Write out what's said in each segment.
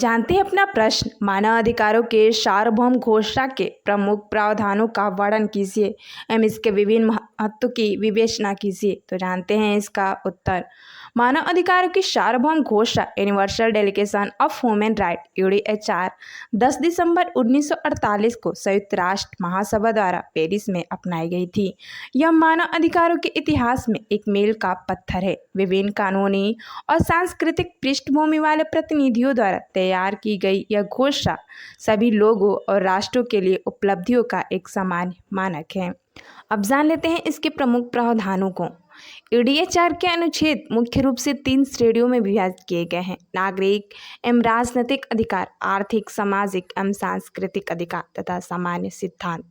जानते हैं अपना प्रश्न। मानव अधिकारों के सार्वभौम घोषणा के प्रमुख प्रावधानों का वर्णन कीजिए एवं इसके विभिन्न महत्व की विवेचना कीजिए। तो जानते हैं इसका उत्तर। मानव अधिकारों की सार्वभौम घोषणा universal declaration of human right UDHR 10 दिसंबर 1948 को संयुक्त राष्ट्र महासभा द्वारा पेरिस में अपनाई गई थी। यह मानव अधिकारों के इतिहास में एक मील का पत्थर है। विभिन्न कानूनी और सांस्कृतिक पृष्ठभूमि वाले प्रतिनिधियों द्वारा तैयार की गई यह घोषणा सभी लोगों और राष्ट्रों के लिए उपलब्धियों का एक सामान्य मानक है। अब जान लेते हैं इसके प्रमुख प्रावधानों को। यूडीएचआर के अनुच्छेद मुख्य रूप से 3 श्रेणियों में विभाजित किए गए हैं: नागरिक एवं राजनीतिक अधिकार, आर्थिक, सामाजिक एवं सांस्कृतिक अधिकार तथा सामान्य सिद्धांत।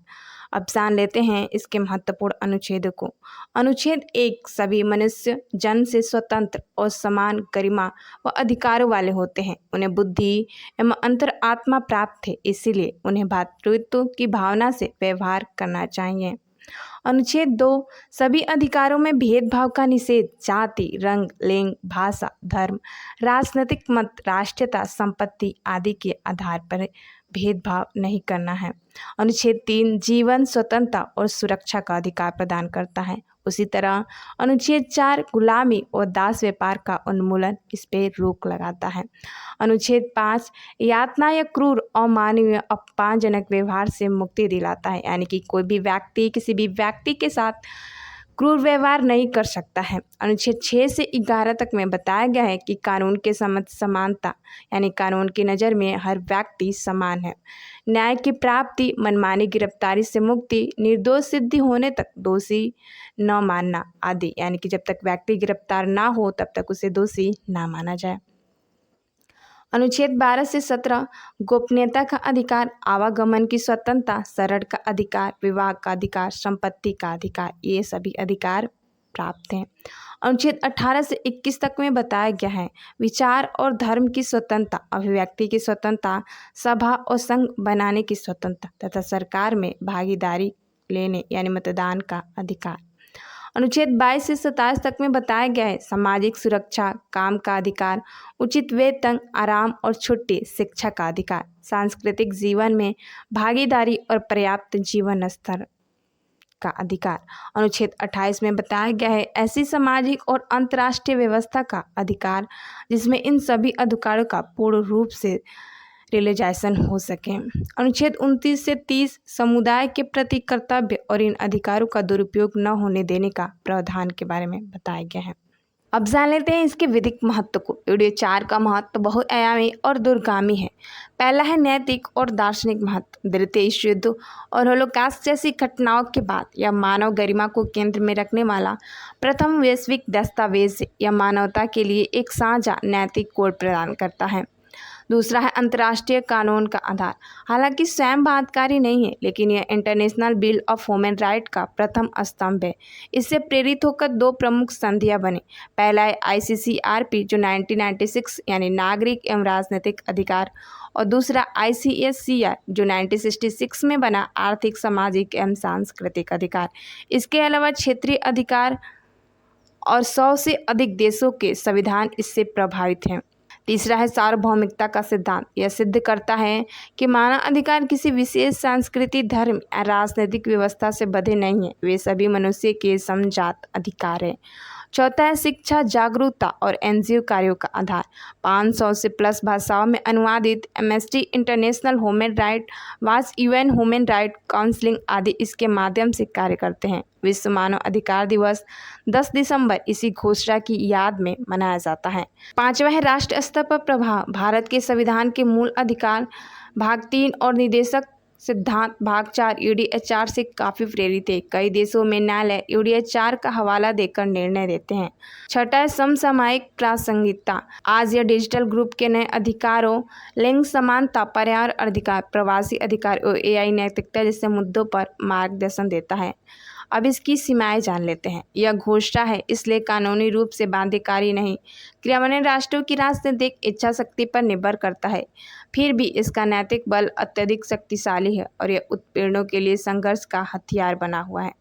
अब जान लेते हैं इसके महत्वपूर्ण अनुच्छेदों को। अनुच्छेद 1, सभी मनुष्य जन्म से स्वतंत्र और समान गरिमा व अधिकारों वाले होते हैं। उन्हें बुद्धि एवं अंतरात्मा प्राप्त है, इसीलिए उन्हें भ्रातृत्व की भावना से व्यवहार करना चाहिए। अनुच्छेद 2, सभी अधिकारों में भेदभाव का निषेध, जाति, रंग, लिंग, भाषा, धर्म, राजनीतिक मत, राष्ट्रीयता, संपत्ति आदि के आधार पर भेदभाव नहीं करना है। अनुच्छेद 3, जीवन, स्वतंत्रता और सुरक्षा का अधिकार प्रदान करता है। उसी तरह अनुच्छेद 4, गुलामी और दास व्यापार का उन्मूलन, इस पर रोक लगाता है। अनुच्छेद 5, यातना या क्रूर, अमानवीय, अपमानजनक व्यवहार से मुक्ति दिलाता है, यानी कि कोई भी व्यक्ति किसी भी व्यक्ति के साथ क्रूर व्यवहार नहीं कर सकता है। अनुच्छेद 6 से 11 तक में बताया गया है कि कानून के समक्ष समानता, यानी कानून की नज़र में हर व्यक्ति समान है। न्याय की प्राप्ति, मनमानी गिरफ्तारी से मुक्ति, निर्दोष सिद्धि होने तक दोषी न मानना आदि, यानी कि जब तक व्यक्ति गिरफ्तार ना हो तब तक उसे दोषी ना माना जाए। अनुच्छेद 12 से 17, गोपनीयता का अधिकार, आवागमन की स्वतंत्रता, शरण का अधिकार, विवाह का अधिकार, संपत्ति का अधिकार, ये सभी अधिकार प्राप्त हैं। अनुच्छेद 18 से 21 तक में बताया गया है विचार और धर्म की स्वतंत्रता, अभिव्यक्ति की स्वतंत्रता, सभा और संघ बनाने की स्वतंत्रता तथा सरकार में भागीदारी लेने यानी मतदान का अधिकार। अनुच्छेद 22 से 27 तक में बताया गया है सामाजिक सुरक्षा, काम का अधिकार, उचित वेतन, आराम और छुट्टी, शिक्षा का अधिकार, सांस्कृतिक जीवन में भागीदारी और पर्याप्त जीवन स्तर का अधिकार। अनुच्छेद 28 में बताया गया है ऐसी सामाजिक और अंतर्राष्ट्रीय व्यवस्था का अधिकार जिसमें इन सभी अधिकारों का पूर्ण रूप से रियलाइजेशन हो सके। अनुच्छेद 29 से 30, समुदाय के प्रति कर्तव्य और इन अधिकारों का दुरुपयोग न होने देने का प्रावधान के बारे में बताया गया है। अब जान लेते हैं इसके विधिक महत्व को। यूडीएचआर का महत्व बहुआयामी और दूरगामी है। पहला है नैतिक और दार्शनिक महत्व। द्वितीय विश्व युद्ध और होलोकॉस्ट जैसी घटनाओं के बाद यह मानव गरिमा को केंद्र में रखने वाला प्रथम वैश्विक दस्तावेज है। यह मानवता के लिए एक साझा नैतिक कोड प्रदान करता है। दूसरा है अंतर्राष्ट्रीय कानून का आधार। हालांकि स्वयं बाध्यकारी नहीं है, लेकिन यह international bill of human right का प्रथम स्तंभ है। इससे प्रेरित होकर 2 प्रमुख संधियां बनी। पहला है ICCRP जो 1996 यानी नागरिक एवं राजनीतिक अधिकार, और दूसरा ICSCR जो 1966 में बना आर्थिक, सामाजिक एवं सांस्कृतिक अधिकार। इसके अलावा क्षेत्रीय अधिकार और 100 से अधिक देशों के संविधान इससे प्रभावित हैं। तीसरा है सार्वभौमिकता का सिद्धांत। यह सिद्ध करता है कि मानव अधिकार किसी विशेष संस्कृति, धर्म या राजनीतिक व्यवस्था से बंधे नहीं है, वे सभी मनुष्य के समजात अधिकार है। चौथा है शिक्षा, जागरूकता और NGO कार्यों का आधार। 500 से प्लस भाषाओं में अनुवादित amnesty international, human right watch, UN human right counselling आदि इसके माध्यम से कार्य करते हैं। विश्व मानव अधिकार दिवस 10 दिसंबर इसी घोषणा की याद में मनाया जाता है। पांचवा है राष्ट्र स्तर पर प्रभाव। भारत के संविधान के मूल अधिकार भाग 3 और निर्देशक सिद्धांत भाग 4 यूडीएचआर से काफ़ी प्रेरित है। कई देशों में न्यायालय यूडीएचआर का हवाला देकर निर्णय देते हैं। छठा है समसामयिक प्रासंगिकता। आज यह डिजिटल ग्रुप के नए अधिकारों, लिंग समानता, पर्यावरण अधिकार, प्रवासी अधिकार और AI नैतिकता जैसे मुद्दों पर मार्गदर्शन देता है। अब इसकी सीमाएं जान लेते हैं। यह घोषणा है, इसलिए कानूनी रूप से बाध्यकारी नहीं। क्रियान्वयन राष्ट्रों की राजनीतिक इच्छा शक्ति पर निर्भर करता है। फिर भी इसका नैतिक बल अत्यधिक शक्तिशाली है और यह उत्पीड़नों के लिए संघर्ष का हथियार बना हुआ है।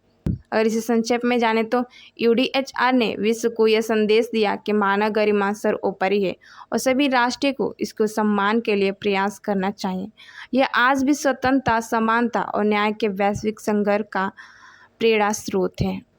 अगर इसे संक्षेप में जाने तो यूडीएचआर ने विश्व को यह संदेश दिया कि मानव गरिमा सर्वोपरि है और सभी राष्ट्र को इसको सम्मान के लिए प्रयास करना चाहिए। यह आज भी स्वतंत्रता, समानता और न्याय के वैश्विक संघर्ष का प्रेरणा स्रोत है।